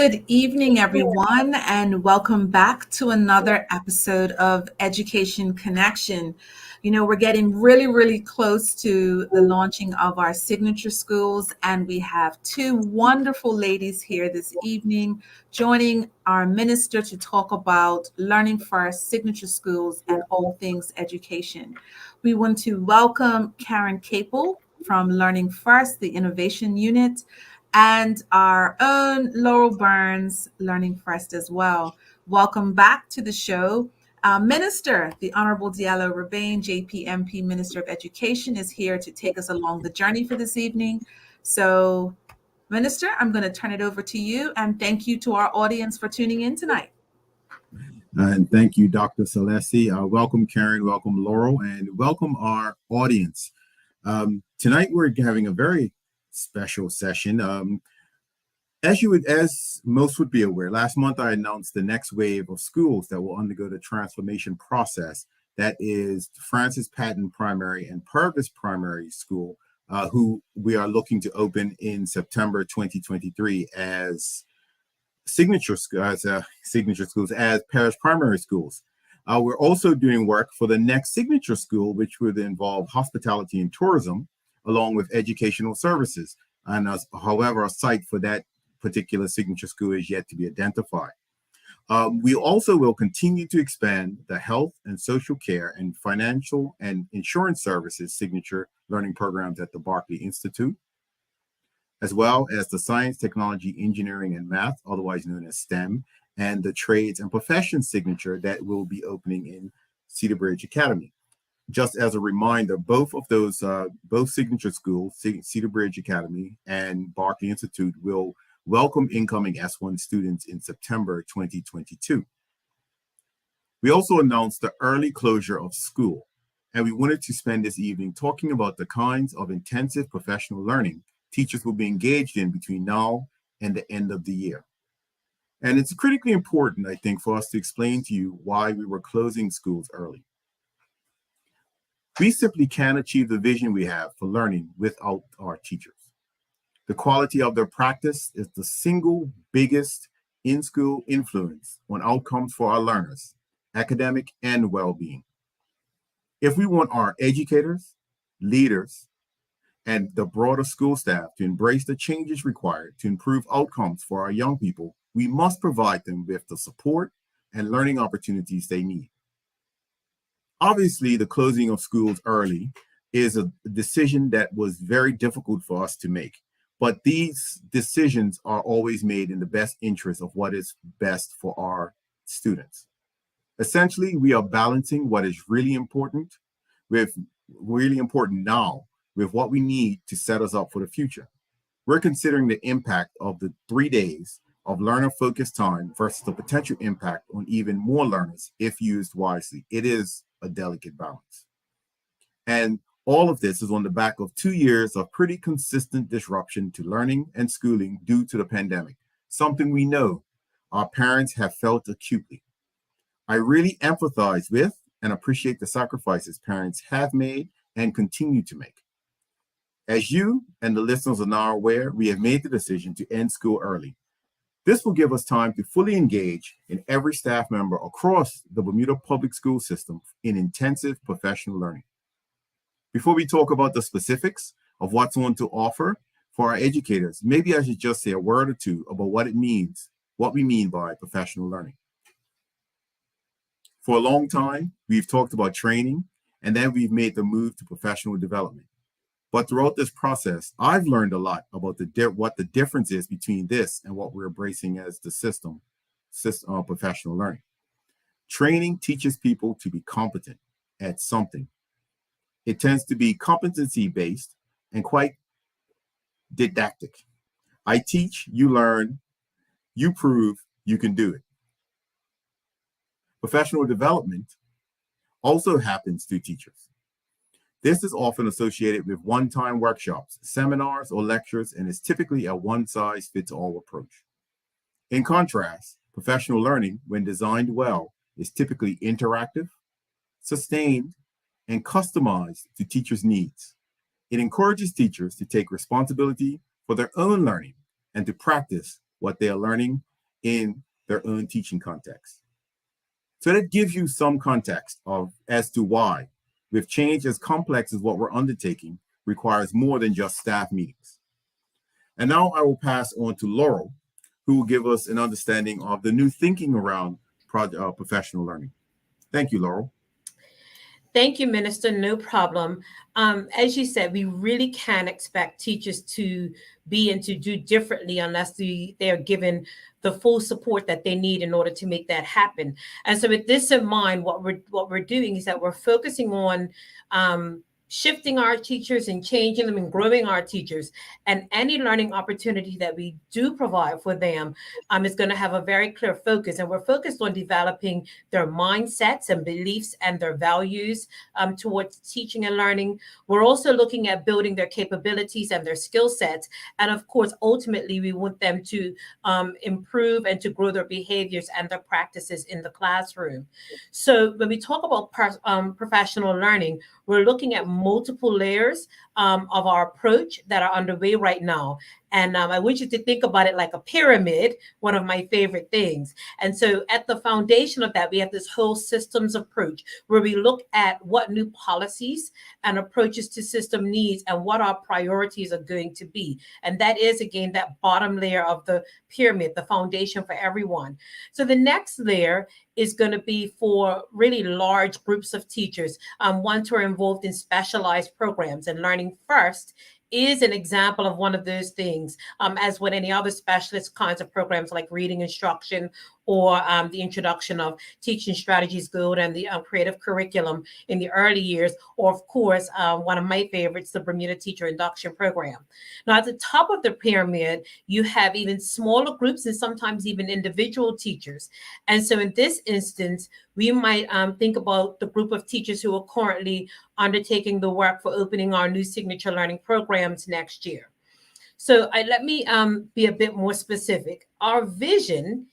Good evening, everyone, and welcome back to another episode of Education Connection. We're getting really close to the launching of our signature schools, and we have two wonderful ladies here this evening joining our minister to talk about Learning First signature schools and all things education. We want to welcome Karen Capel from Learning First, the Innovation Unit, and our own Laurel Burns, Learning First as well. Welcome back to the show. Minister, the Honorable Diallo Rebane, JPMP Minister of Education, is here to take us along the journey for this evening. So, Minister, I'm going to turn it over to you, and thank you to our audience for tuning in tonight. And thank you, Dr. Celeste. Welcome, Karen. Welcome, Laurel. And welcome our audience. Tonight, we're having a very special session. As most would be aware, last month I announced the next wave of schools that will undergo the transformation process. That is Francis Patton Primary and Purvis Primary School, who we are looking to open in September 2023 as signature schools, as parish primary schools. We're also doing work for the next signature school, which would involve hospitality and tourism, along with educational services. And however, a site for that particular signature school is yet to be identified. We also will continue to expand the health and social care and financial and insurance services signature learning programs at the Barclay Institute, as well as the science, technology, engineering, and math, otherwise known as STEM, and the trades and professions signature that will be opening in Cedar Bridge Academy. Just as a reminder, both signature schools, Cedar Bridge Academy and Barclay Institute, will welcome incoming S1 students in September 2022. We also announced the early closure of school, and we wanted to spend this evening talking about the kinds of intensive professional learning teachers will be engaged in between now and the end of the year. And it's critically important, I think, for us to explain to you why we were closing schools early. We simply can't achieve the vision we have for learning without our teachers. The quality of their practice is the single biggest in-school influence on outcomes for our learners, academic and well-being. If we want our educators, leaders, and the broader school staff to embrace the changes required to improve outcomes for our young people, we must provide them with the support and learning opportunities they need. Obviously, the closing of schools early is a decision that was very difficult for us to make, but these decisions are always made in the best interest of what is best for our students. Essentially, we are balancing what is really important now with what we need to set us up for the future. We're considering the impact of the 3 days of learner-focused time versus the potential impact on even more learners if used wisely. It is a delicate balance. And all of this is on the back of 2 years of pretty consistent disruption to learning and schooling due to the pandemic, something we know our parents have felt acutely. I really empathize with and appreciate the sacrifices parents have made and continue to make. As you and the listeners are now aware, we have made the decision to end school early. This will give us time to fully engage in every staff member across the Bermuda public school system in intensive professional learning. Before we talk about the specifics of what's on to offer for our educators, maybe I should just say a word or two about what we mean by professional learning. For a long time, we've talked about training, and then we've made the move to professional development. But throughout this process, I've learned a lot about what the difference is between this and what we're embracing as the system of professional learning. Training teaches people to be competent at something. It tends to be competency-based and quite didactic. I teach, you learn, you prove, you can do it. Professional development also happens through teachers. This is often associated with one-time workshops, seminars, or lectures, and is typically a one-size-fits-all approach. In contrast, professional learning, when designed well, is typically interactive, sustained, and customized to teachers' needs. It encourages teachers to take responsibility for their own learning and to practice what they are learning in their own teaching context. So that gives you some context as to why, with change as complex as what we're undertaking, requires more than just staff meetings. And now I will pass on to Laurel, who will give us an understanding of the new thinking around professional learning. Thank you, Laurel. Thank you, Minister. No problem. As you said, we really can't expect teachers to be and to do differently unless they're given the full support that they need in order to make that happen. And so with this in mind, what we're doing is that we're focusing on shifting our teachers and changing them and growing our teachers. And any learning opportunity that we do provide for them is going to have a very clear focus. And we're focused on developing their mindsets and beliefs and their values towards teaching and learning. We're also looking at building their capabilities and their skill sets. And of course, ultimately, we want them to improve and to grow their behaviors and their practices in the classroom. So when we talk about professional learning, we're looking at multiple layers of our approach that are underway right now. And I want you to think about it like a pyramid, one of my favorite things. And so at the foundation of that, we have this whole systems approach where we look at what new policies and approaches to system needs and what our priorities are going to be. And that is, again, that bottom layer of the pyramid, the foundation for everyone. So the next layer is going to be for really large groups of teachers, ones who are involved in specialized programs. And Learning First is an example of one of those things, as with any other specialist kinds of programs like reading instruction or the introduction of Teaching Strategies Guild and the creative curriculum in the early years, or of course, one of my favorites, the Bermuda Teacher Induction Program. Now, at the top of the pyramid, you have even smaller groups and sometimes even individual teachers. And so in this instance, we might think about the group of teachers who are currently undertaking the work for opening our new signature learning programs next year. So let me be a bit more specific. Our vision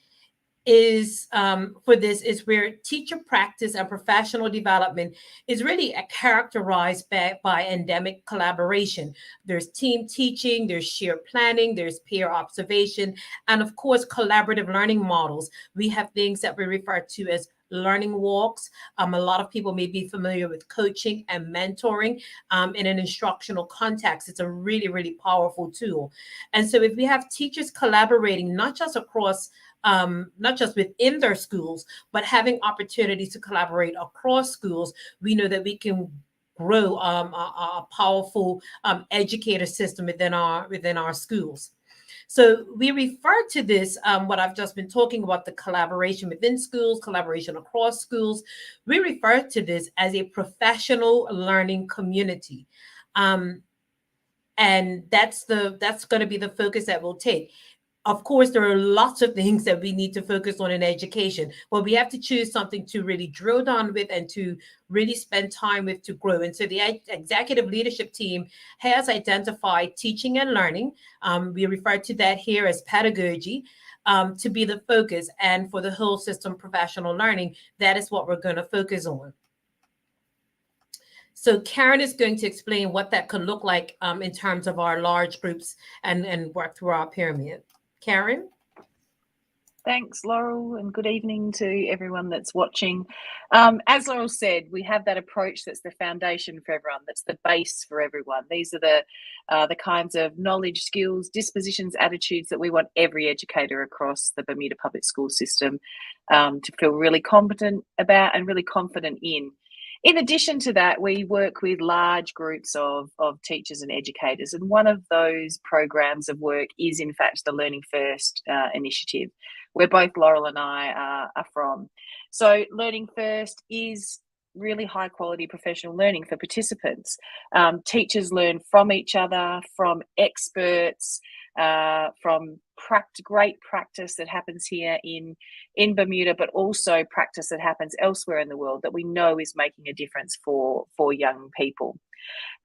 is for this is where teacher practice and professional development is really characterized by endemic collaboration. There's team teaching, there's shared planning, there's peer observation, and of course, collaborative learning models. We have things that we refer to as learning walks. A lot of people may be familiar with coaching and mentoring in an instructional context. It's a really, really powerful tool. And so if we have teachers collaborating, not just across not just within their schools, but having opportunities to collaborate across schools, we know that we can grow a powerful educator system within our schools. So we refer to this, what I've just been talking about, the collaboration within schools, collaboration across schools. We refer to this as a professional learning community. And that's going to be the focus that we'll take. Of course, there are lots of things that we need to focus on in education, but we have to choose something to really drill down with and to really spend time with to grow. And so the executive leadership team has identified teaching and learning. We refer to that here as pedagogy to be the focus. And for the whole system professional learning, that is what we're going to focus on. So Karen is going to explain what that could look like in terms of our large groups and work through our pyramid. Karen? Thanks, Laurel, and good evening to everyone that's watching. As Laurel said, we have that approach that's the foundation for everyone, that's the base for everyone. These are the kinds of knowledge, skills, dispositions, attitudes that we want every educator across the Bermuda public school system to feel really competent about and really confident in. In addition to that, we work with large groups of teachers and educators, and one of those programs of work is, in fact, the Learning First initiative, where both Laurel and I are from. So Learning First is really high quality professional learning for participants. Teachers learn from each other, from experts, from great practice that happens here in Bermuda, but also practice that happens elsewhere in the world that we know is making a difference for young people.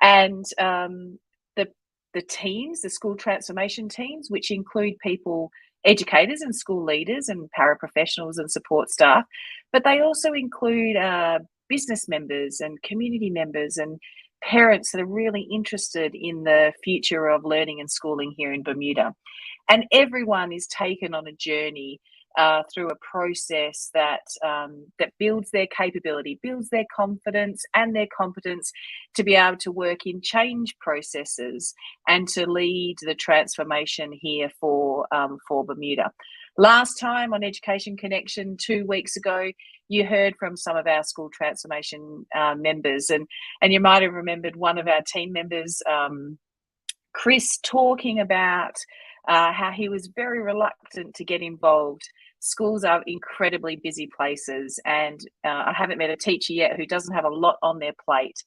And the teams, the school transformation teams, which include people, educators and school leaders and paraprofessionals and support staff, but they also include business members and community members and parents that are really interested in the future of learning and schooling here in Bermuda. And everyone is taken on a journey through a process that that builds their capability, builds their confidence and their competence to be able to work in change processes and to lead the transformation here for Bermuda. Last time on Education Connection 2 weeks ago, you heard from some of our school transformation members, and you might have remembered one of our team members, Chris, talking about how he was very reluctant to get involved. Schools are incredibly busy places, and I haven't met a teacher yet who doesn't have a lot on their plate.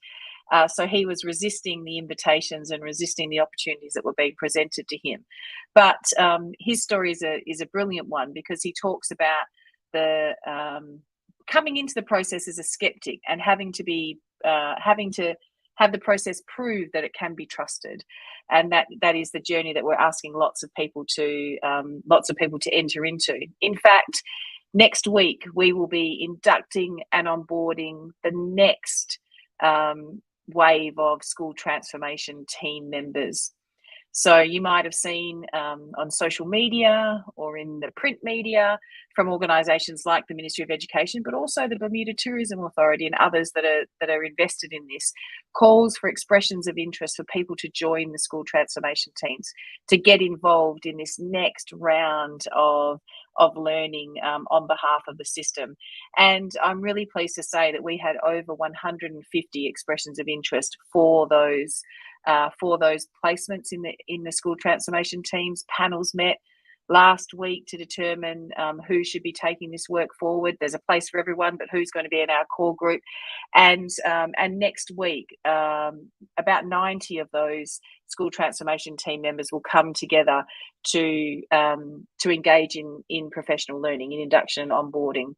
So he was resisting the invitations and resisting the opportunities that were being presented to him. But his story is a brilliant one, because he talks about the coming into the process as a skeptic and having to have the process prove that it can be trusted, and that is the journey that we're asking lots of people to enter into. In fact, next week we will be inducting and onboarding the next wave of school transformation team members. So you might have seen on social media or in the print media from organisations like the Ministry of Education, but also the Bermuda Tourism Authority and others that are invested in this, calls for expressions of interest for people to join the school transformation teams, to get involved in this next round of learning on behalf of the system. And I'm really pleased to say that we had over 150 expressions of interest for those placements in the school transformation teams. Panels met last week to determine who should be taking this work forward. There's a place for everyone, but who's going to be in our core group? And next week, about 90 of those school transformation team members will come together to engage in professional learning, in induction and onboarding.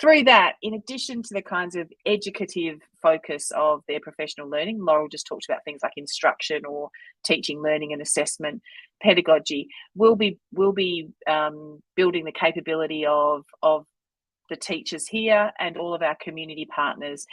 Through that, in addition to the kinds of educative focus of their professional learning, Laurel just talked about things like instruction or teaching, learning and assessment, pedagogy. We'll be building the capability of the teachers here and all of our community partners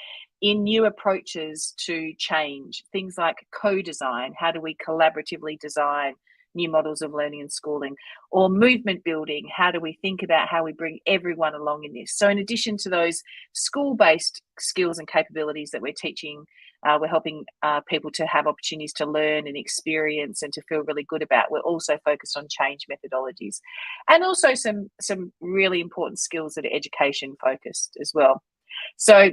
in new approaches to change. Things like co-design. How do we collaboratively design new models of learning and schooling? Or movement building. How do we think about how we bring everyone along in this? So in addition to those school-based skills and capabilities that we're teaching, we're helping people to have opportunities to learn and experience and to feel really good about. We're also focused on change methodologies, and also some really important skills that are education focused as well. So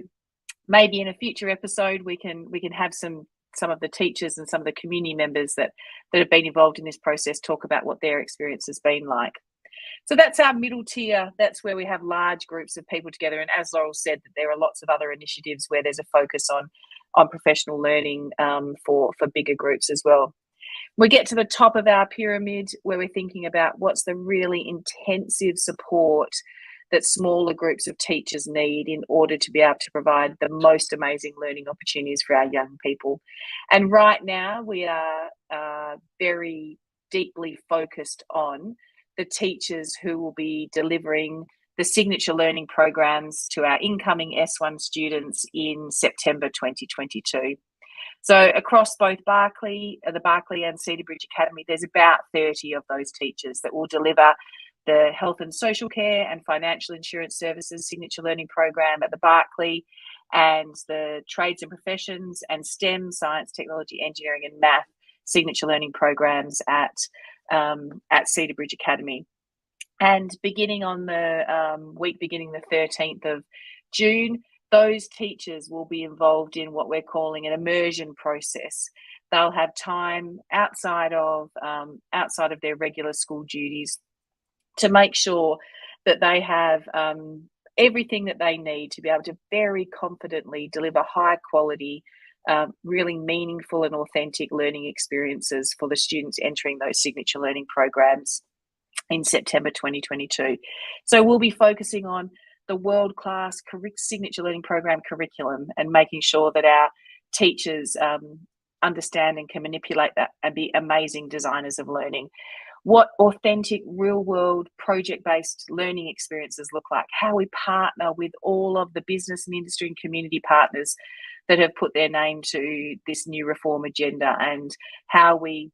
maybe in a future episode we can have some of the teachers and some of the community members that have been involved in this process talk about what their experience has been like. So that's our middle tier. That's where we have large groups of people together. And as Laurel said, that there are lots of other initiatives where there's a focus on professional learning for bigger groups as well. We get to the top of our pyramid where we're thinking about what's the really intensive support that smaller groups of teachers need in order to be able to provide the most amazing learning opportunities for our young people. And right now we are very deeply focused on the teachers who will be delivering the signature learning programs to our incoming S1 students in September 2022. So across both the Barclay and Cedar Bridge Academy, there's about 30 of those teachers that will deliver the health and social care and financial insurance services signature learning program at the Barclay, and the trades and professions and STEM, science, technology, engineering and math signature learning programs at Cedar Bridge Academy. And beginning on the week beginning the 13th of June, those teachers will be involved in what we're calling an immersion process. They'll have time outside of their regular school duties to make sure that they have everything that they need to be able to very confidently deliver high quality, really meaningful and authentic learning experiences for the students entering those signature learning programs in September 2022. So we'll be focusing on the world-class signature learning program curriculum and making sure that our teachers understand and can manipulate that and be amazing designers of learning. What authentic, real-world, project-based learning experiences look like, how we partner with all of the business and industry and community partners that have put their name to this new reform agenda, and how we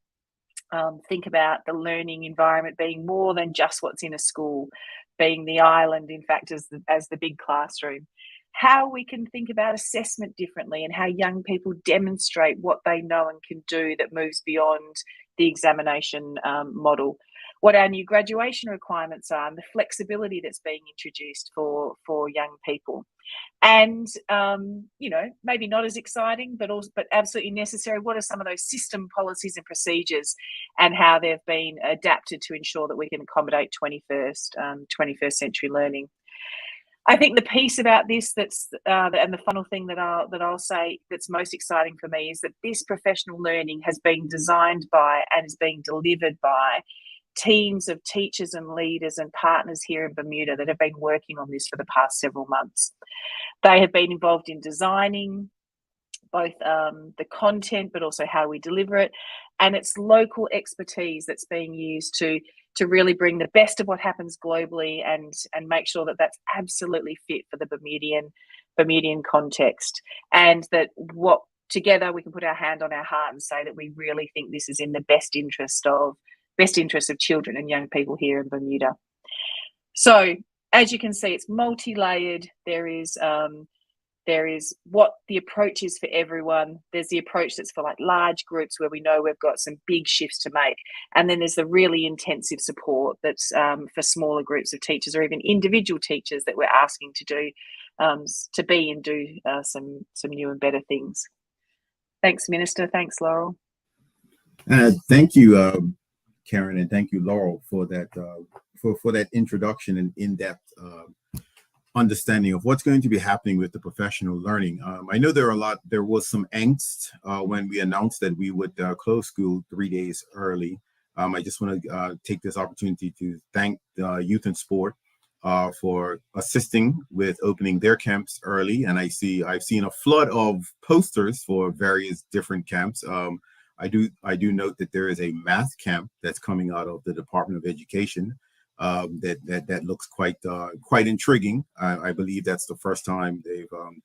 think about the learning environment being more than just what's in a school, being the island, in fact, as the big classroom. How we can think about assessment differently and how young people demonstrate what they know and can do that moves beyond the examination model. What our new graduation requirements are and the flexibility that's being introduced for young people. And, maybe not as exciting, but absolutely necessary. What are some of those system policies and procedures and how they've been adapted to ensure that we can accommodate 21st century learning? I think the piece about this that's and the final thing that I'll say that's most exciting for me is that this professional learning has been designed by and is being delivered by teams of teachers and leaders and partners here in Bermuda that have been working on this for the past several months. They have been involved in designing both the content, but also how we deliver it. And it's local expertise that's being used to really bring the best of what happens globally and make sure that that's absolutely fit for the Bermudian context. And that together we can put our hand on our heart and say that we really think this is in the best interest of children and young people here in Bermuda. So as you can see, it's multi-layered. There is what the approach is for everyone. There's the approach that's for like large groups where we know we've got some big shifts to make. And then there's the really intensive support that's for smaller groups of teachers or even individual teachers that we're asking to do, to be and do some new and better things. Thanks, Minister. Thanks, Laurel. Thank you, Karen, and thank you, Laurel, for that for that introduction and in-depth understanding of what's going to be happening with the professional learning. I know there was some angst when we announced that we would close school 3 days early. I just want to take this opportunity to thank Youth and Sport for assisting with opening their camps early. And I've seen a flood of posters for various different camps. I do note that there is a math camp that's coming out of the Department of Education. That looks quite intriguing. I believe that's the first time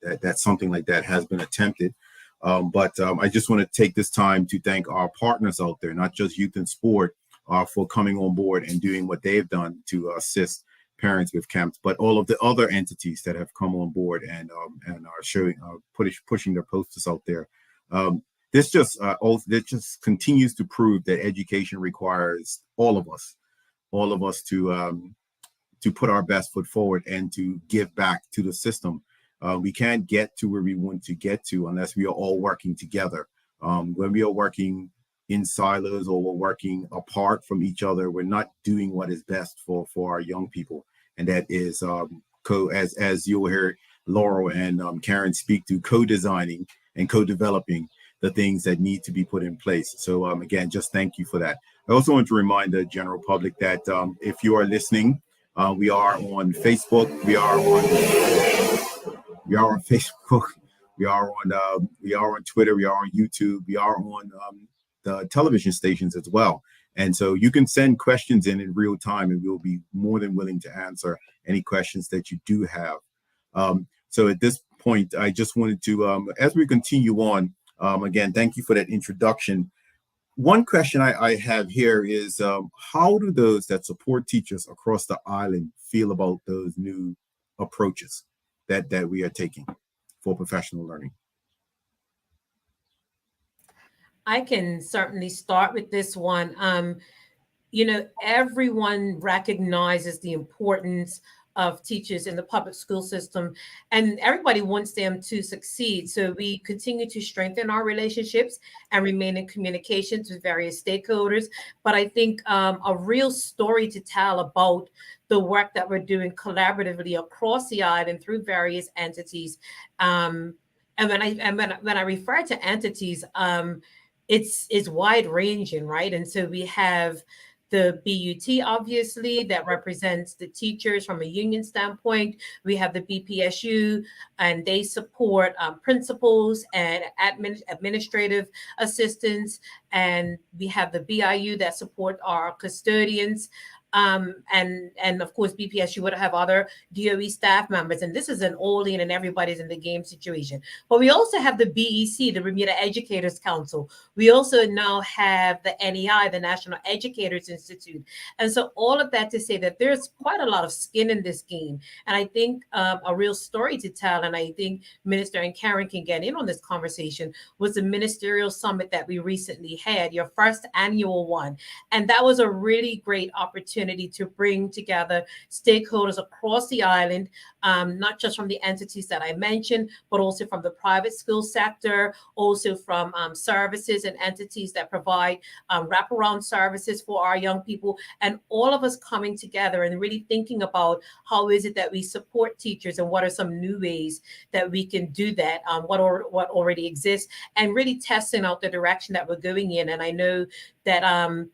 that something like that has been attempted. But I just want to take this time to thank our partners out there, not just Youth and Sport, for coming on board and doing what they've done to assist parents with camps, but all of the other entities that have come on board and are pushing their posters out there. This just continues to prove that education requires all of us to put our best foot forward and to give back to the system. We can't get to where we want to get to unless we are all working together. When we are working in silos or we're working apart from each other, we're not doing what is best for our young people. And that is as you'll hear Laurel and Karen speak to, co-designing and co-developing the things that need to be put in place. So again, just thank you for that. I also want to remind the general public that if you are listening, we are on Facebook, we are on Facebook, we are on Twitter, we are on YouTube, we are on the television stations as well. And so you can send questions in real time, and we'll be more than willing to answer any questions that you do have. So at this point, I just wanted to, as we continue on, again, thank you for that introduction. One question I have here is, how do those that support teachers across the island feel about those new approaches that we are taking for professional learning? I can certainly start with this one. Everyone recognizes the importance of teachers in the public school system, and everybody wants them to succeed. So we continue to strengthen our relationships and remain in communications with various stakeholders. But I think a real story to tell about the work that we're doing collaboratively across the island through various entities. And when I refer to entities, it's wide ranging, right? And so we have the BUT, obviously, that represents the teachers from a union standpoint. We have the BPSU, and they support principals and administrative assistants. And we have the BIU that support our custodians. And of course BPSU would have other DOE staff members, and this is an all-in and everybody's in the game situation. But we also have the BEC, the Bermuda Educators Council. We also now have the NEI, the National Educators Institute. And so all of that to say that there's quite a lot of skin in this game, and I think a real story to tell, and I think Minister and Karen can get in on this conversation, was the ministerial summit that we recently had, your first annual one. And that was a really great opportunity to bring together stakeholders across the island, not just from the entities that I mentioned, but also from the private school sector, also from services and entities that provide wraparound services for our young people, and all of us coming together and really thinking about how is it that we support teachers and what are some new ways that we can do that, what already exists, and really testing out the direction that we're going in. And I know that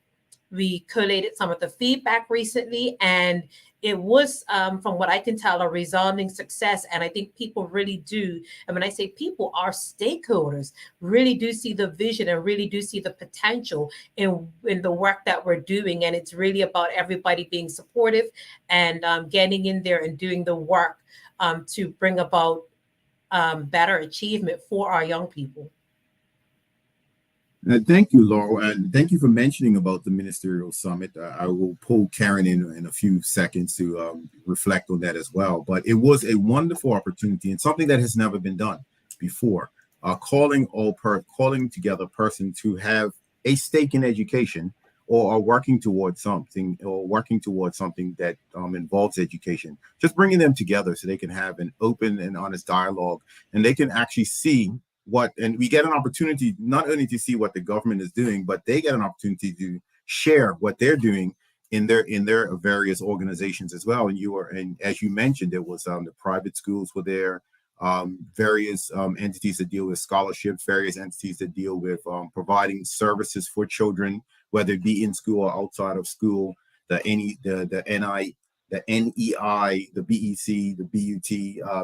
we collated some of the feedback recently, and it was, from what I can tell, a resounding success. And I think people really do, and when I say people, our stakeholders really do see the vision and really do see the potential in the work that we're doing. And it's really about everybody being supportive and getting in there and doing the work to bring about better achievement for our young people. Thank you, Laurel, and thank you for mentioning about the ministerial summit. I will pull Karen in a few seconds to reflect on that as well. But it was a wonderful opportunity and something that has never been done before. Calling together persons who have a stake in education or are working towards something that involves education. Just bringing them together so they can have an open and honest dialogue, and they can actually see and we get an opportunity not only to see what the government is doing, but they get an opportunity to share what they're doing in their various organizations as well. And as you mentioned, there was the private schools were there, various entities that deal with scholarships, various entities that deal with providing services for children, whether it be in school or outside of school, the NEI, the BEC, the BUT,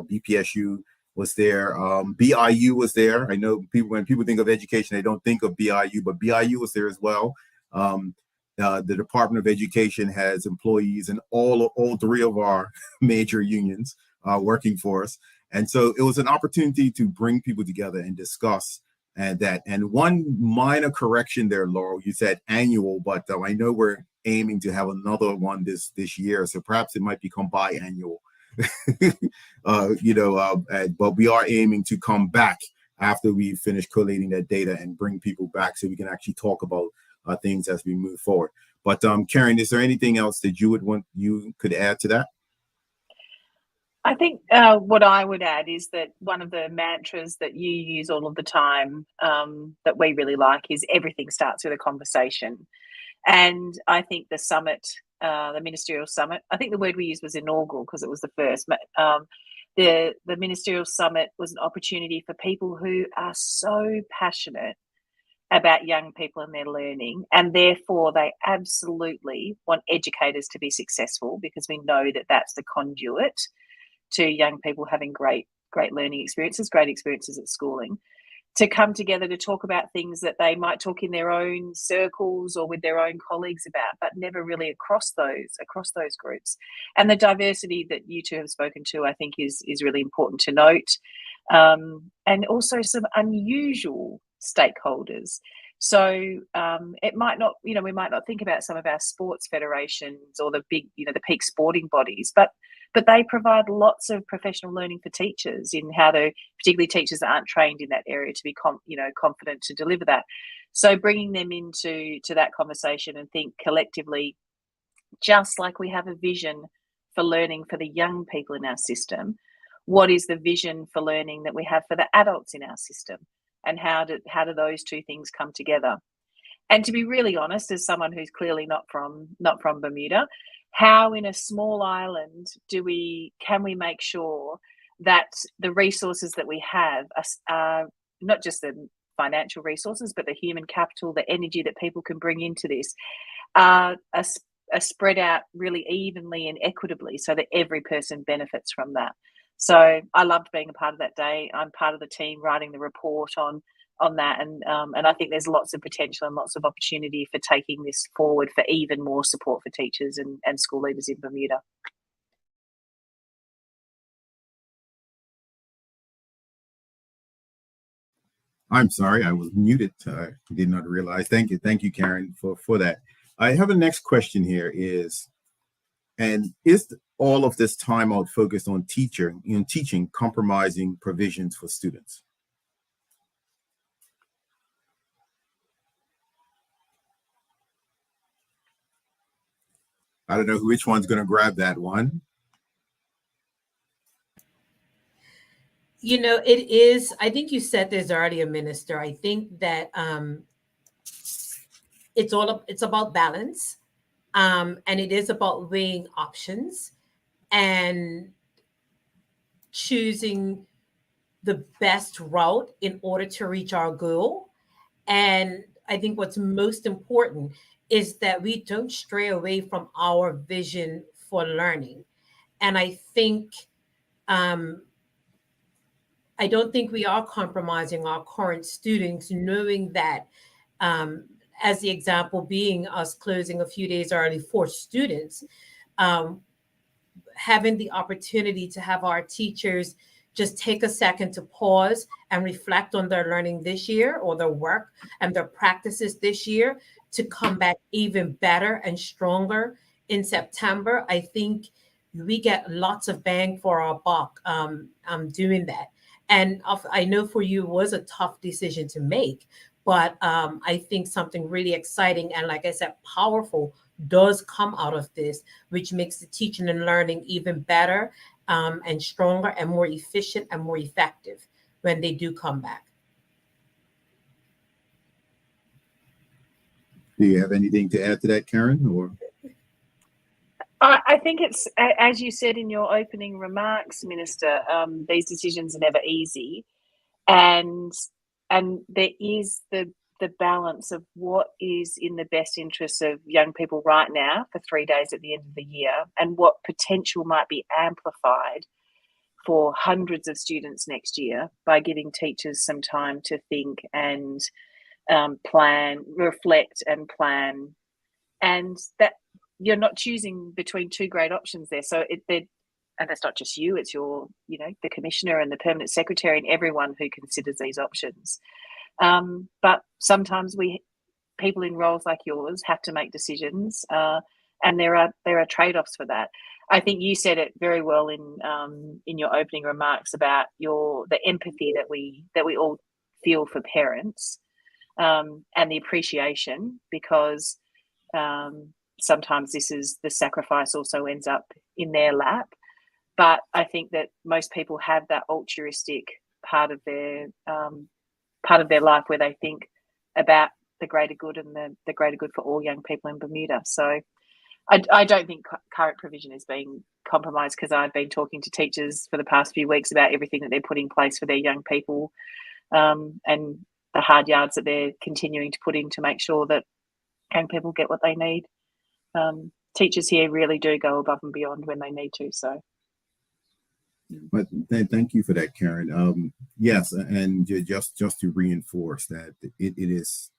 BPSU was there. BIU was there. I know when people think of education, they don't think of BIU, but BIU was there as well. The Department of Education has employees in all three of our major unions working for us. And so it was an opportunity to bring people together and discuss that. And one minor correction there, Laurel, you said annual, but I know we're aiming to have another one this year. So perhaps it might become biannual. But we are aiming to come back after we finish collating that data and bring people back so we can actually talk about things as we move forward. But Karen, is there anything else that you could add to that? I think what I would add is that one of the mantras that you use all of the time that we really like is everything starts with a conversation. And I think the summit, the ministerial summit, I think the word we used was inaugural because it was the first. The ministerial summit was an opportunity for people who are so passionate about young people and their learning, and therefore they absolutely want educators to be successful, because we know that that's the conduit to young people having great learning experiences, great experiences at schooling, to come together to talk about things that they might talk in their own circles or with their own colleagues about, but never really across those groups. And the diversity that you two have spoken to, I think, is really important to note. And also some unusual stakeholders. So it might not, we might not think about some of our sports federations or the big, the peak sporting bodies, but they provide lots of professional learning for teachers in how to, particularly teachers that aren't trained in that area, to be confident to deliver that. So bringing them into that conversation and think collectively, just like we have a vision for learning for the young people in our system, what is the vision for learning that we have for the adults in our system, and how do those two things come together? And to be really honest, as someone who's clearly not from Bermuda, how in a small island can we make sure that the resources that we have are not just the financial resources, but the human capital, the energy that people can bring into this, are spread out really evenly and equitably so that every person benefits from that. So I loved being a part of that day. I'm part of the team writing the report on on that, and I think there's lots of potential and lots of opportunity for taking this forward for even more support for teachers and school leaders in Bermuda. I'm sorry, I was muted. I did not realize. Thank you, Karen, for that. I have a next question here is all of this time out focused on teaching compromising provisions for students? I don't know which one's going to grab that one. You know, it is, I think you said there's already a minister. I think that it's about balance. And it is about weighing options and choosing the best route in order to reach our goal. And I think what's most important is that we don't stray away from our vision for learning. And I think, I don't think we are compromising our current students, knowing that, as the example being us closing a few days early for students, having the opportunity to have our teachers just take a second to pause and reflect on their learning this year or their work and their practices this year to come back even better and stronger in September. I think we get lots of bang for our buck doing that. And I know for you it was a tough decision to make, but I think something really exciting and, like I said, powerful does come out of this, which makes the teaching and learning even better and stronger and more efficient and more effective when they do come back. Do you have anything to add to that, Karen? Or I think it's, as you said in your opening remarks, Minister, these decisions are never easy. And there is the balance of what is in the best interests of young people right now for 3 days at the end of the year, and what potential might be amplified for hundreds of students next year by giving teachers some time to think and plan, reflect and plan. And that you're not choosing between two great options there. So and that's not just you, it's your, the commissioner and the permanent secretary and everyone who considers these options. But sometimes people in roles like yours have to make decisions, and there are trade-offs for that. I think you said it very well in your opening remarks about the empathy that we all feel for parents, and the appreciation, because sometimes the sacrifice also ends up in their lap. But I think that most people have that altruistic part of their life where they think about the greater good and the greater good for all young people in Bermuda. So I don't think current provision is being compromised, because I've been talking to teachers for the past few weeks about everything that they're putting in place for their young people, and the hard yards that they're continuing to put in to make sure that young people get what they need. Teachers here really do go above and beyond when they need to. So. But thank you for that, Karen. Yes, and just to reinforce that it is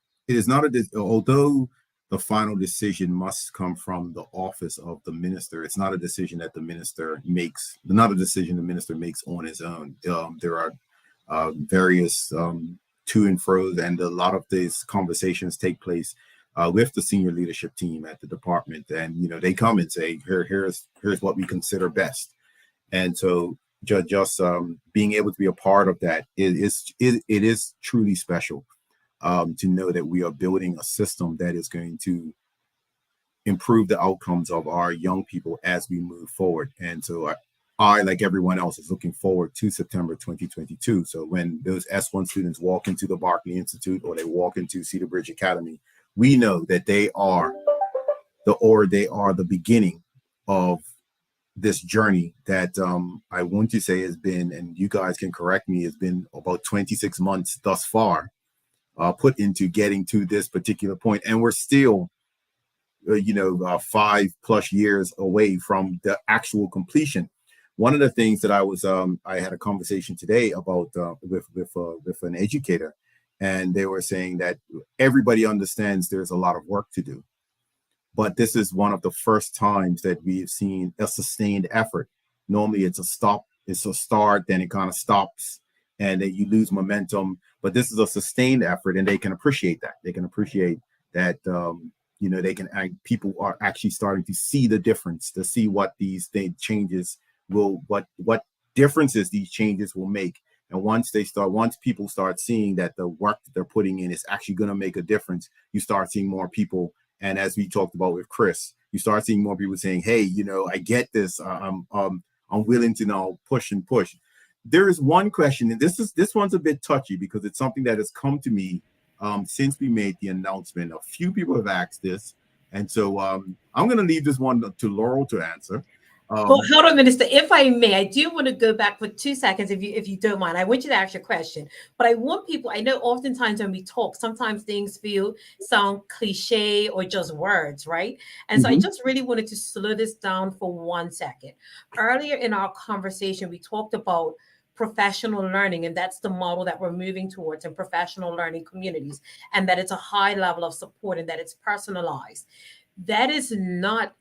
not although the final decision must come from the office of the minister, it's not a decision that the minister makes. Not a decision the minister makes on his own. There are various to and fro's, and a lot of these conversations take place with the senior leadership team at the department, and they come and say, here's what we consider best. And so just being able to be a part of that, it is truly special to know that we are building a system that is going to improve the outcomes of our young people as we move forward. And so I, like everyone else, is looking forward to September 2022. So when those S1 students walk into the Barclay Institute or they walk into Cedar Bridge Academy, we know that they are the beginning of this journey that I want to say has been, and you guys can correct me, has been about 26 months thus far put into getting to this particular point. And we're still, 5+ years away from the actual completion. One of the things that I had a conversation today about with an educator, and they were saying that everybody understands there's a lot of work to do, but this is one of the first times that we've seen a sustained effort. Normally it's a start, then it kind of stops, and then you lose momentum. But this is a sustained effort, and they can appreciate that. They can appreciate that, people are actually starting to see the difference, to see what these changes will, what differences these changes will make. And once people start seeing that the work that they're putting in is actually going to make a difference, you start seeing more people. And as we talked about with Chris, you start seeing more people saying, hey, I get this. I'm willing to now push and push. There is one question, and this one's a bit touchy because it's something that has come to me since we made the announcement. A few people have asked this. And so I'm going to leave this one to Laurel to answer. Well, hold on, Minister. If I may, I do want to go back for 2 seconds, if you don't mind. I want you to ask your question, but I want people. I know oftentimes when we talk, sometimes things sound cliche or just words, right? And so I just really wanted to slow this down for 1 second. Earlier in our conversation, we talked about professional learning, and that's the model that we're moving towards in professional learning communities, and that it's a high level of support and that it's personalized. That is not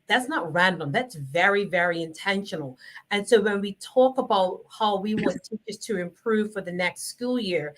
that's not random. That's very, very intentional. And so when we talk about how we want teachers to improve for the next school year,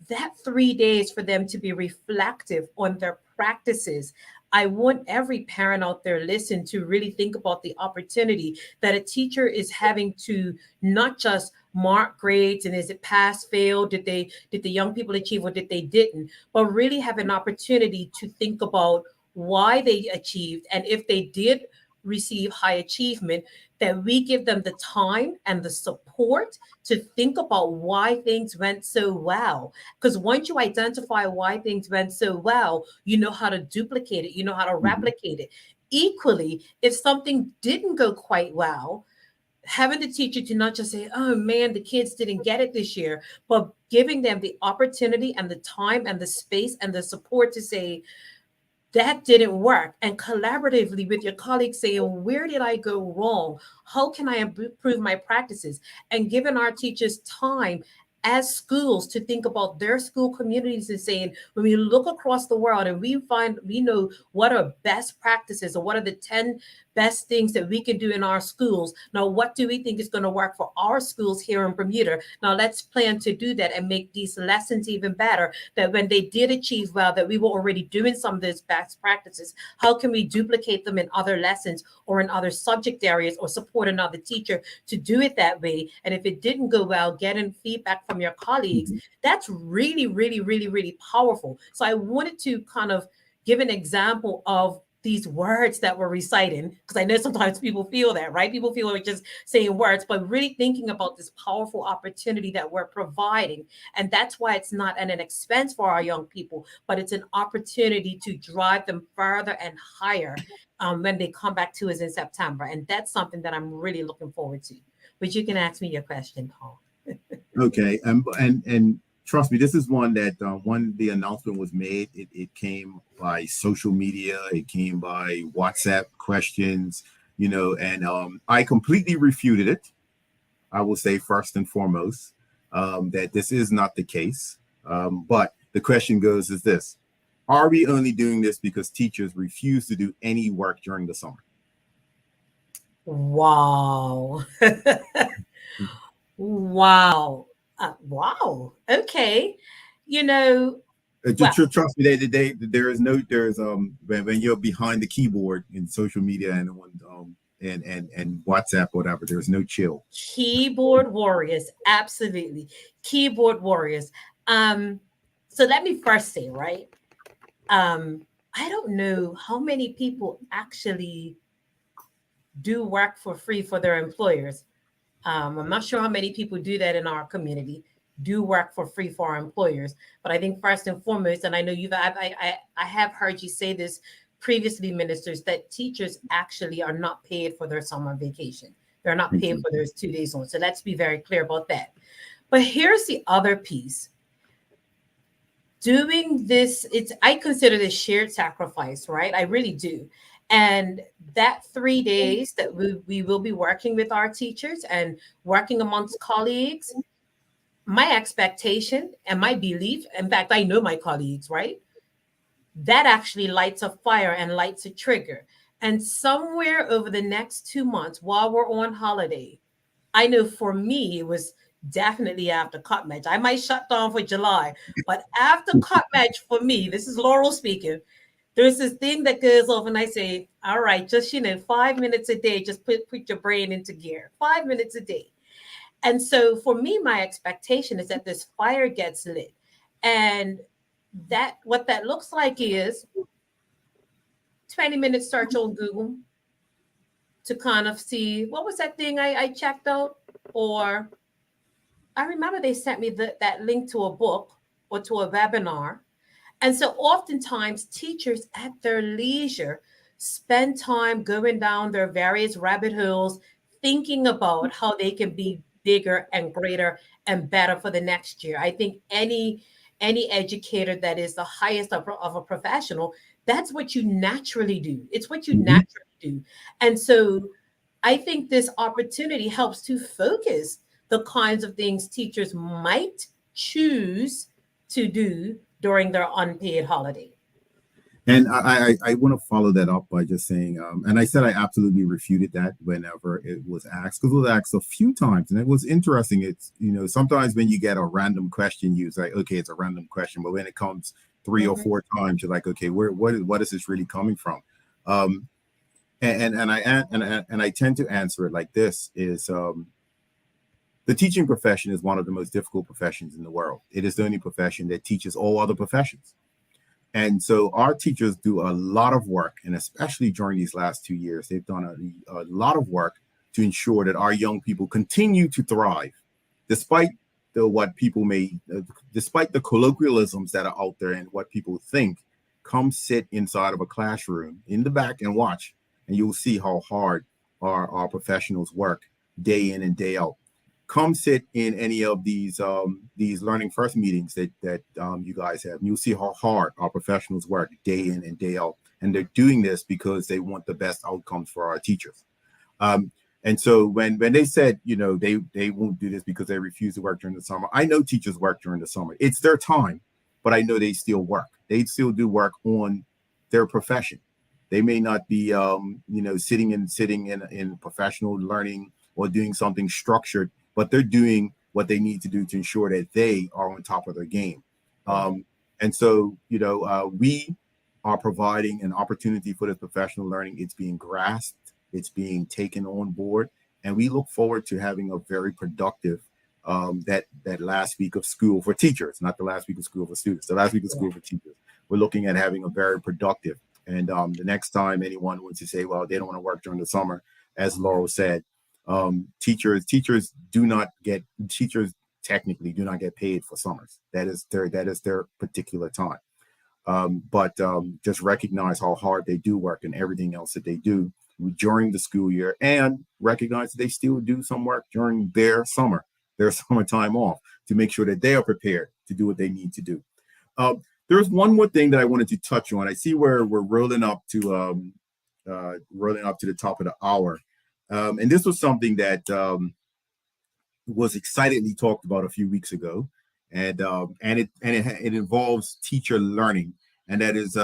that 3 days for them to be reflective on their practices, I want every parent out there listen to really think about the opportunity that a teacher is having to not just mark grades and is it pass, fail, did the young people achieve or did they didn't, but really have an opportunity to think about why they achieved, and if they did receive high achievement, that we give them the time and the support to think about why things went so well. Because once you identify why things went so well, you know how to duplicate it, you know how to replicate it. Equally, if something didn't go quite well, having the teacher to not just say, oh man, the kids didn't get it this year, but giving them the opportunity and the time and the space and the support to say, that didn't work, and collaboratively with your colleagues saying, where did I go wrong? How can I improve my practices? And giving our teachers time as schools to think about their school communities and saying, when we look across the world and we know what are best practices or what are the 10 best things that we can do in our schools. Now, what do we think is going to work for our schools here in Bermuda? Now, let's plan to do that and make these lessons even better, that when they did achieve well, that we were already doing some of those best practices. How can we duplicate them in other lessons or in other subject areas or support another teacher to do it that way? And if it didn't go well, getting feedback from your colleagues, that's really, really, really, really powerful. So I wanted to kind of give an example of these words that we're reciting, because I know sometimes people feel that, right? People feel like just saying words, but really thinking about this powerful opportunity that we're providing. And that's why it's not an expense for our young people, but it's an opportunity to drive them further and higher when they come back to us in September. And that's something that I'm really looking forward to. But you can ask me your question, Paul. Okay. And trust me, this is one that when the announcement was made, it came by social media, it came by WhatsApp questions, and I completely refuted it. I will say first and foremost that this is not the case. But the question goes is this: are we only doing this because teachers refuse to do any work during the summer? Wow. Wow. Wow. Okay. Trust me, there's when you're behind the keyboard in social media and and WhatsApp, whatever, there's no chill. Keyboard warriors, absolutely. Keyboard warriors. So let me first say, right? I don't know how many people actually do work for free for their employers. I'm not sure how many people do that in our community, do work for free for our employers. But I think first and foremost, and I know I have heard you say this previously, ministers, that teachers actually are not paid for their summer vacation. They're not paid for those 2 days on. So let's be very clear about that. But here's the other piece. Doing this, I consider this shared sacrifice, right? I really do. And that 3 days that we will be working with our teachers and working amongst colleagues, my expectation and my belief, in fact, I know my colleagues, right? That actually lights a fire and lights a trigger. And somewhere over the next 2 months, while we're on holiday, I know for me, it was definitely after cut match. I might shut down for July, but after cut match for me, this is Laurel speaking. There's this thing that goes off, and I say, all right, just 5 minutes a day, just put your brain into gear. 5 minutes a day. And so for me, my expectation is that this fire gets lit. And that what that looks like is 20 minutes search on Google to kind of see what was that thing I checked out. Or I remember they sent me that link to a book or to a webinar. And so oftentimes teachers at their leisure spend time going down their various rabbit holes, thinking about how they can be bigger and greater and better for the next year. I think any educator that is the highest of a professional, that's what you naturally do. It's what you naturally do. And so I think this opportunity helps to focus the kinds of things teachers might choose to do during their unpaid holiday. And I want to follow that up by just saying, and I said I absolutely refuted that whenever it was asked, because it was asked a few times, and it was interesting. It's, sometimes when you get a random question, you're like, okay, it's a random question, but when it comes 3 or 4 times, you're like, okay, what is this really coming from? And I tend to answer it like this: is the teaching profession is one of the most difficult professions in the world. It is the only profession that teaches all other professions. And so our teachers do a lot of work, and especially during these last 2 years, they've done a lot of work to ensure that our young people continue to thrive, despite despite the colloquialisms that are out there and what people think. Come sit inside of a classroom in the back and watch, and you'll see how hard our professionals work day in and day out. Come sit in any of these Learning First meetings that you guys have, and you'll see how hard our professionals work day in and day out. And they're doing this because they want the best outcomes for our teachers. And so when they said, they won't do this because they refuse to work during the summer, I know teachers work during the summer. It's their time, but I know they still work. They still do work on their profession. They may not be, sitting in professional learning or doing something structured, but they're doing what they need to do to ensure that they are on top of their game. And so, we are providing an opportunity for this professional learning. It's being grasped, it's being taken on board, and we look forward to having a very productive that last week of school for teachers, not the last week of school for students, the last week of school for teachers. We're looking at having a very productive. And the next time anyone wants to say, well, they don't want to work during the summer, as Laurel said, teachers technically do not get paid for summers. That is their particular time. But just recognize how hard they do work and everything else that they do during the school year, and recognize that they still do some work during their summertime off, to make sure that they are prepared to do what they need to do. There's one more thing that I wanted to touch on. I see where we're rolling up to the top of the hour. And this was something that was excitedly talked about a few weeks ago, and it involves teacher learning, and that is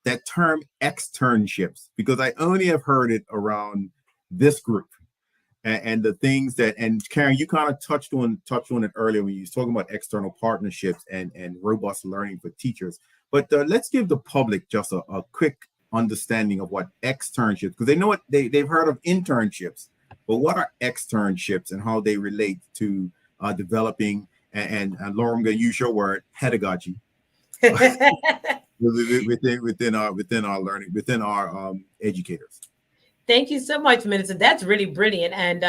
that term externships, because I only have heard it around this group, and the things that, and Karen, you kind of touched on it earlier when you was talking about external partnerships and robust learning for teachers. But let's give the public just a quick understanding of what externships, because they know what they've heard of internships, but what are externships and how they relate to developing and Laura, I'm going to use your word, pedagogy within our learning, within our educators. Thank you so much, Minister. That's really brilliant. And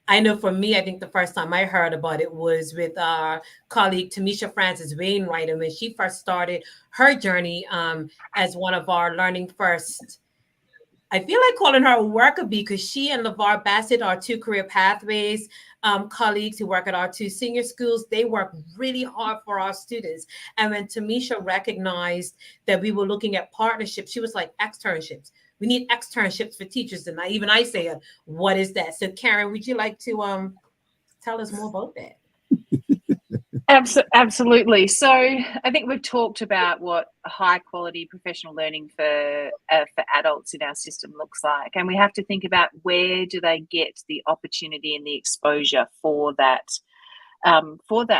I know for me, I think the first time I heard about it was with our colleague, Tamisha Francis Wainwright. And when she first started her journey as one of our Learning First, I feel like calling her a worker bee, because she and LeVar Bassett, our 2 career pathways colleagues who work at our 2 senior schools, they work really hard for our students. And when Tamisha recognized that we were looking at partnerships, she was like, externships. We need externships for teachers. And I say, what is that? So Karen, would you like to tell us more about that? Absolutely. So I think we've talked about what high quality professional learning for adults in our system looks like, and we have to think about where do they get the opportunity and the exposure for that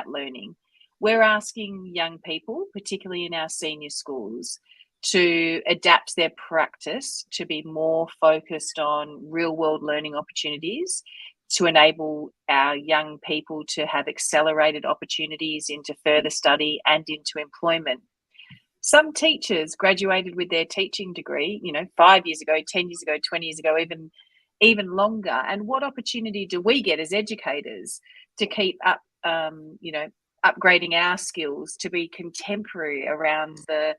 learning. We're asking young people, particularly in our senior schools, to adapt their practice to be more focused on real world learning opportunities, to enable our young people to have accelerated opportunities into further study and into employment. Some teachers graduated with their teaching degree, 5 years ago, 10 years ago, 20 years ago, even longer. And what opportunity do we get as educators to keep up, upgrading our skills to be contemporary around the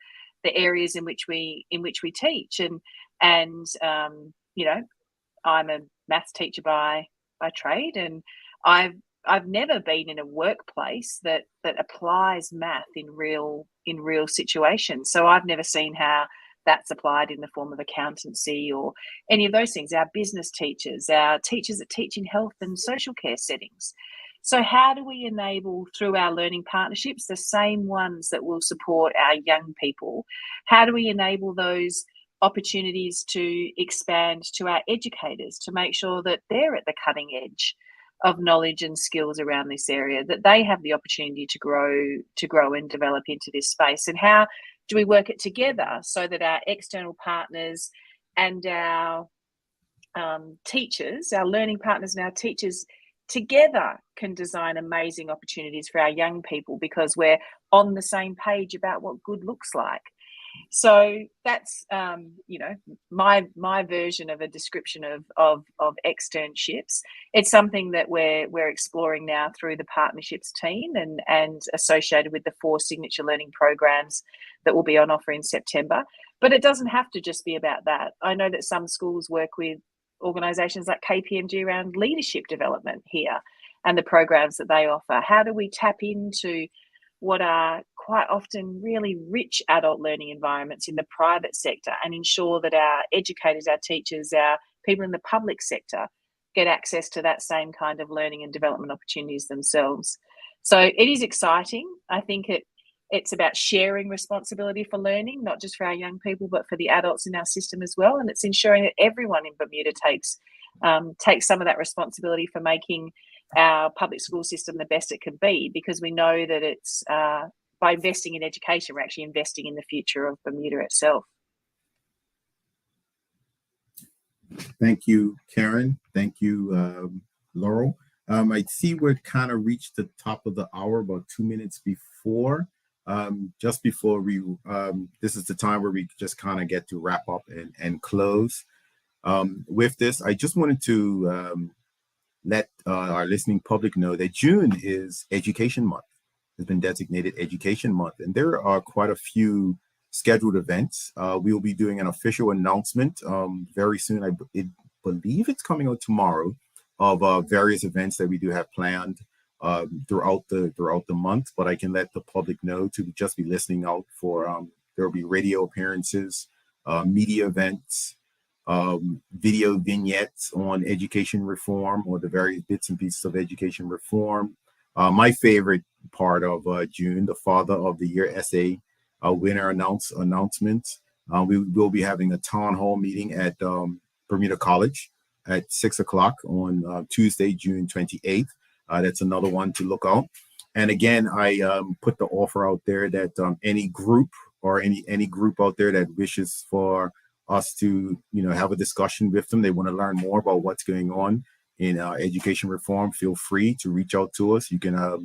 areas in which we teach? And I'm a maths teacher by trade, and I've never been in a workplace that applies math in real situations. So I've never seen how that's applied in the form of accountancy or any of those things. Our business teachers, our teachers that teach in health and social care settings. So how do we enable, through our learning partnerships, the same ones that will support our young people, how do we enable those opportunities to expand to our educators to make sure that they're at the cutting edge of knowledge and skills around this area, that they have the opportunity to grow and develop into this space? And how do we work it together so that our external partners and our teachers, our learning partners and our teachers together can design amazing opportunities for our young people, because we're on the same page about what good looks like? So that's my version of a description of externships. It's something that we're exploring now through the partnerships team and associated with the 4 signature learning programs that will be on offer in September. But it doesn't have to just be about that. I know that some schools work with organisations like KPMG around leadership development here and the programs that they offer. How do we tap into what are quite often really rich adult learning environments in the private sector and ensure that our educators, our teachers, our people in the public sector get access to that same kind of learning and development opportunities themselves? So it is exciting. I think it's about sharing responsibility for learning, not just for our young people, but for the adults in our system as well. And it's ensuring that everyone in Bermuda takes some of that responsibility for making our public school system the best it can be, because we know that it's by investing in education, we're actually investing in the future of Bermuda itself. Thank you, Karen. Thank you, Laurel. I see we're kind of reached the top of the hour, about 2 minutes before. Just before we, this is the time where we just kind of get to wrap up and close. With this, I just wanted to let our listening public know that June is Education Month. It's been designated Education Month, and there are quite a few scheduled events. We will be doing an official announcement very soon. I believe it's coming out tomorrow, of various events that we do have planned throughout the month. But I can let the public know to just be listening out for. There will be radio appearances, media events, video vignettes on education reform, or the various bits and pieces of education reform. My favorite part of June, the Father of the Year essay winner announcements. We will be having a town hall meeting at Bermuda College at 6 o'clock on Tuesday, June 28th. That's another one to look out. And again, I put the offer out there that any group or any group out there that wishes for us to, have a discussion with them, they want to learn more about what's going on in education reform, feel free to reach out to us. You can log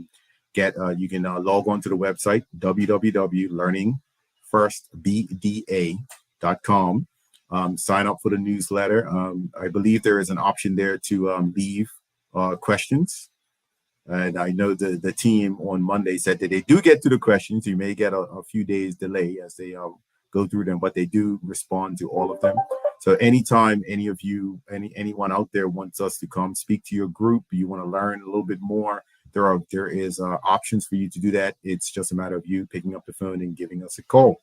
on to the website www.learningfirstbda.com. Sign up for the newsletter. I believe there is an option there to leave questions. And I know the team on Monday said that they do get to the questions. You may get a few days delay as they go through them, but they do respond to all of them. So anytime any of you, anyone out there wants us to come speak to your group, you want to learn a little bit more, there is options for you to do that. It's just a matter of you picking up the phone and giving us a call.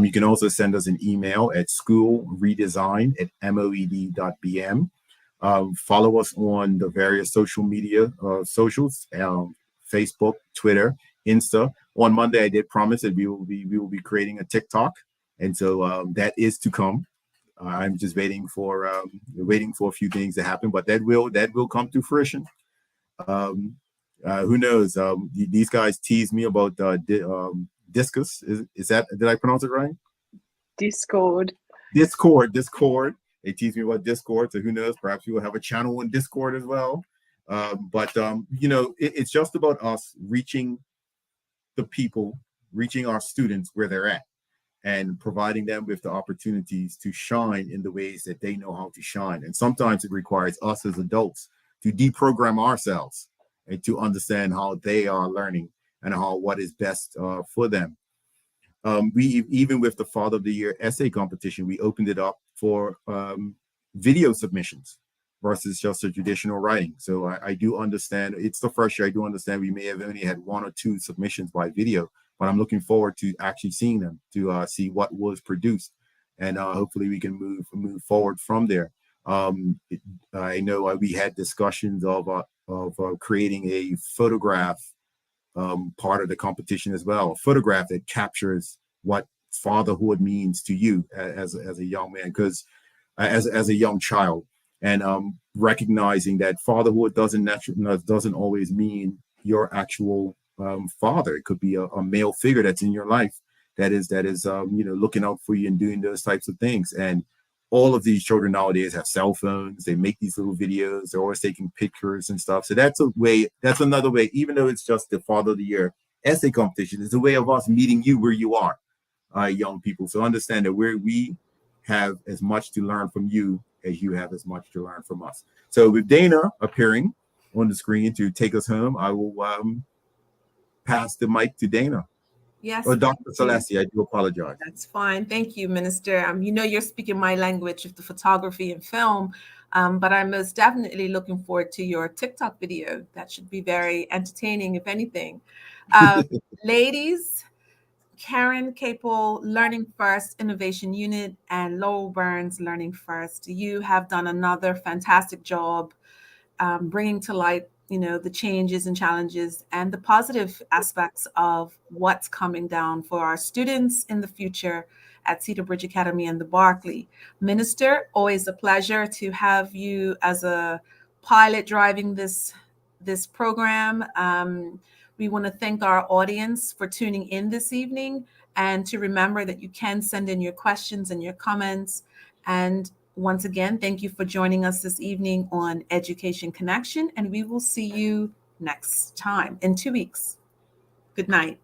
You can also send us an email at schoolredesign@moed.bm. Follow us on the various social media socials, Facebook, Twitter, Insta. On Monday, I did promise that we will be creating a TikTok, and so that is to come. I'm just waiting for a few things to happen, but that will come to fruition. Who knows? These guys tease me about Discus. Is that, did I pronounce it right? Discord. Discord. They tease me about Discord. So who knows? Perhaps we will have a channel on Discord as well. But it's just about us reaching the people, reaching our students where they're at, and providing them with the opportunities to shine in the ways that they know how to shine. And sometimes it requires us as adults to deprogram ourselves and to understand how they are learning and what is best for them. We, even with the Father of the Year essay competition, we opened it up for video submissions versus just a traditional writing. So I do understand, it's the first year. I do understand we may have only had 1 or 2 submissions by video, but I'm looking forward to actually seeing them, to see what was produced, and hopefully we can move forward from there. I know we had discussions of creating a photograph part of the competition as well, a photograph that captures what fatherhood means to you as a young man, because as a young child, and recognizing that fatherhood doesn't always mean your actual father. It could be a male figure that's in your life that is looking out for you and doing those types of things. And all of these children nowadays have cell phones. They make these little videos. They're always taking pictures and stuff. So that's another way, even though it's just the Father of the Year essay competition, it's a way of us meeting you where you are, young people. So understand that we have as much to learn from you as you have as much to learn from us. So with Dana appearing on the screen to take us home, I will pass the mic to Dana. Yes. Or Dr. Celeste, I do apologize. That's fine. Thank you, Minister. You're speaking my language of the photography and film, but I'm most definitely looking forward to your TikTok video. That should be very entertaining, if anything. Ladies, Karen Capel, Learning First Innovation Unit, and Laurel Burns, Learning First. You have done another fantastic job bringing to light the changes and challenges and the positive aspects of what's coming down for our students in the future at Cedar Bridge Academy and the Barclay. Minister, always a pleasure to have you as a pilot driving this program. We want to thank our audience for tuning in this evening, and to remember that you can send in your questions and your comments. And once again, thank you for joining us this evening on Education Connection, and we will see you next time in 2 weeks. Good night.